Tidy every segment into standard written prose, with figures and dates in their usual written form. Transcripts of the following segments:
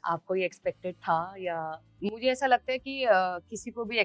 आपको ये एक्सपेक्टेड था या मुझे ऐसा लगता है कि किसी को भी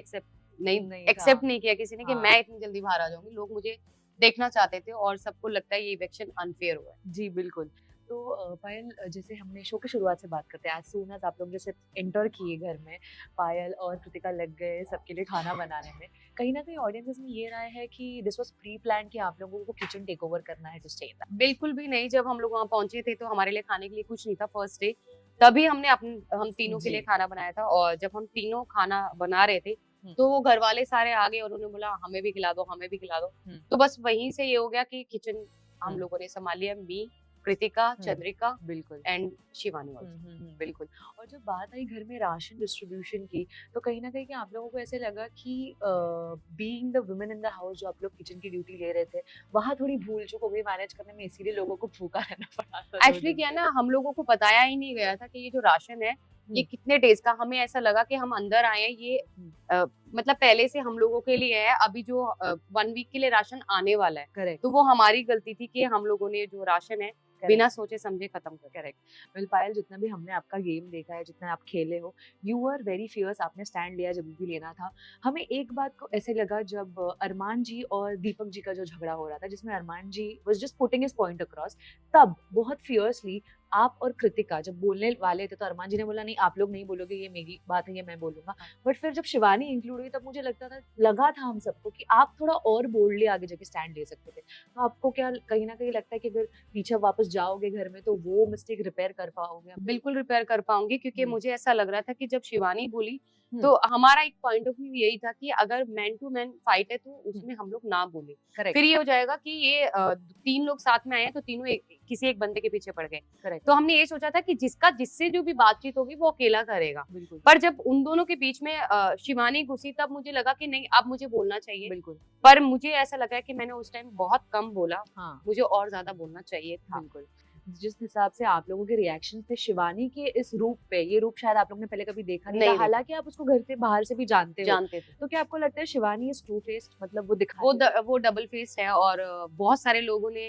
नहीं था? एक्सेप्ट नहीं किया किसी ने कि हाँ। मैं इतनी जल्दी बाहर आ जाऊँगी। लोग मुझे देखना चाहते थे और सबको लगता है ये इवेक्शन अनफेयर हुआ है। जी, बिल्कुल। तो पायल, जैसे हमने शो की शुरुआत से बात करते हैं, एज़ सून एज़ आप लोग जैसे एंटर किए घर में, पायल और कृतिका लग गए सबके लिए खाना बनाने में। कहीं न कहीं ऑडियंसेस में ये राय है कि दिस वाज़ प्री प्लान्ड कि आप लोगों को किचन टेकओवर करना है टू स्टे इन दैट। बिल्कुल भी नहीं, जब हम लोग वहाँ पहुँचे थे तो हमारे लिए खाने के लिए कुछ नहीं था फर्स्ट डे। तभी हम तीनों के लिए जी। खाना बनाया था और जब हम तीनों खाना बना रहे थे, हुँ, तो वो घरवाले सारे आ गए और उन्होंने बोला हमें भी खिला दो, हमें भी खिला दो। हुँ, तो बस वहीं से ये हो गया कि किचन हम हुँ, लोगों ने सँभाल लिया। मी, कृतिका, हुँ। चंद्रिका बिल्कुल। एंड शिवानी हुँ, ऑल्सो। हुँ, हुँ, बिल्कुल। और जब बात आई घर में राशन डिस्ट्रीब्यूशन की, तो कहीं न कहीं आप लोगों को ऐसे लगा कि being the women in the house, जो आप लोग किचन की ड्यूटी ले रहे थे, वहाँ थोड़ी भूल-चूक हो गई मैनेज करने में, इसीलिए लोगों को भूखा रहना पड़ा था 2 एक्चुअली दिन क्या है तक। ना, हम लोगों को बताया ही नहीं गया था कि ये जो राशन है, ये हुँ, कितने डेज़ का। हमें ऐसा लगा कि हम अंदर आए हैं, ये हुँ, मतलब पहले से हम लोगों के लिए है, अभी जो 1 वीक के लिए राशन आने वाला है। करेक्ट, तो वो हमारी गलती थी कि हम लोगों ने जो राशन है, करेक्ट। बिना सोचे-समझे खत्म कर दिया। करेक्ट। वेल पायल, जितना भी हमने आपका गेम देखा है, जितना आप खेले हो, यू वर वेरी फियर्स, आपने स्टैंड लिया जब भी लेना था। हमें एक बात को ऐसे लगा जब अरमान जी और दीपक जी का जो झगड़ा हो रहा था, जिसमें Arman ji was just putting his point across, तब बहुत फियर्सली आप और कृतिका जब बोलने वाले थे, तो अरमान जी ने बोला नहीं आप लोग नहीं बोलोगे, ये मेरी बात है, ये मैं बोलूँगा। बट फिर जब शिवानी इंक्लूड हुई, तब मुझे लगा था हम सबको कि आप थोड़ा और बोल्डली आगे जाके स्टैंड ले सकते थे। तो आपको क्या कहीं न कहीं लगता है कि अगर पीछे वापस जाओगे घर में, तो वो मिस्टेक रिपेयर कर पाओगे आप? बिल्कुल रिपेयर कर पाऊँगी, क्योंकि हुँ, मुझे ऐसा लग रहा था कि जब शिवानी बोली, हुँ, तो हमारा एक पॉइंट ऑफ व्यू यही था कि अगर मैन टू मैन फाइट है, तो हुँ, उसमें हम लोग ना बोलें। करेक्ट, फिर ये हो जाएगा कि ये 3 लोग साथ में आए हैं, तो तीनों किसी एक बंदे के पीछे पड़ गए। करेक्ट, तो हमने ये सोचा था कि जिससे जो भी बातचीत होगी, वो अकेला करेगा। बिल्कुल, पर जब उन दोनों के बीच में शिवानी घुसी, तब मुझे लगा कि नहीं, अब मुझे बोलना चाहिए। बिल्कुल, पर मुझे ऐसा लगा कि मैंने उस टाइम बहुत कम बोला, हाँ, मुझे और ज़्यादा बोलना चाहिए था। बिल्कुल। जिस हिसाब से आप लोगों के रिएक्शंस थे शिवानी के इस रूप पे, ये रूप शायद आप लोगों ने पहले कभी देखा नहीं था, नहीं देखा, हालाँकि आप उसको घर से बाहर से भी जानते हो। जानते थे। तो क्या आपको लगता है शिवानी इज़ टू फेस्ड, मतलब वो दिखाती है? वो डबल फेस्ड है और बहुत सारे लोगों ने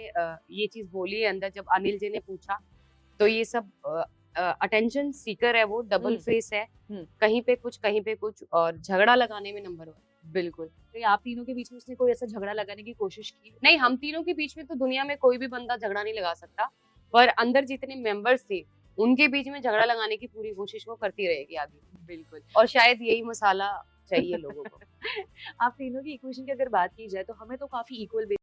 ये चीज़ बोली है अंदर, जब अनिल जी ने पूछा, तो ये सब अटेंशन सीकर है वो, डबल हुँ, फेस है, हुँ, कहीं पे कुछ और झगड़ा लगाने में नंबर 1। बिल्कुल। तो ये आप तीनों के बीच में उसने कोई ऐसा झगड़ा लगाने की कोशिश की? नहीं, हम तीनों के बीच में तो दुनिया में कोई भी बंदा झगड़ा नहीं लगा सकता, पर अंदर जितने मेंबर्स थे, उनके बीच में झगड़ा लगाने की पूरी कोशिश वो करती रहेगी आगे। बिल्कुल। और शायद यही मसाला चाहिए लोगों को। आप तीनों की इक्वेशन की अगर बात की जाए, तो हमें तो काफ़ी इक्वल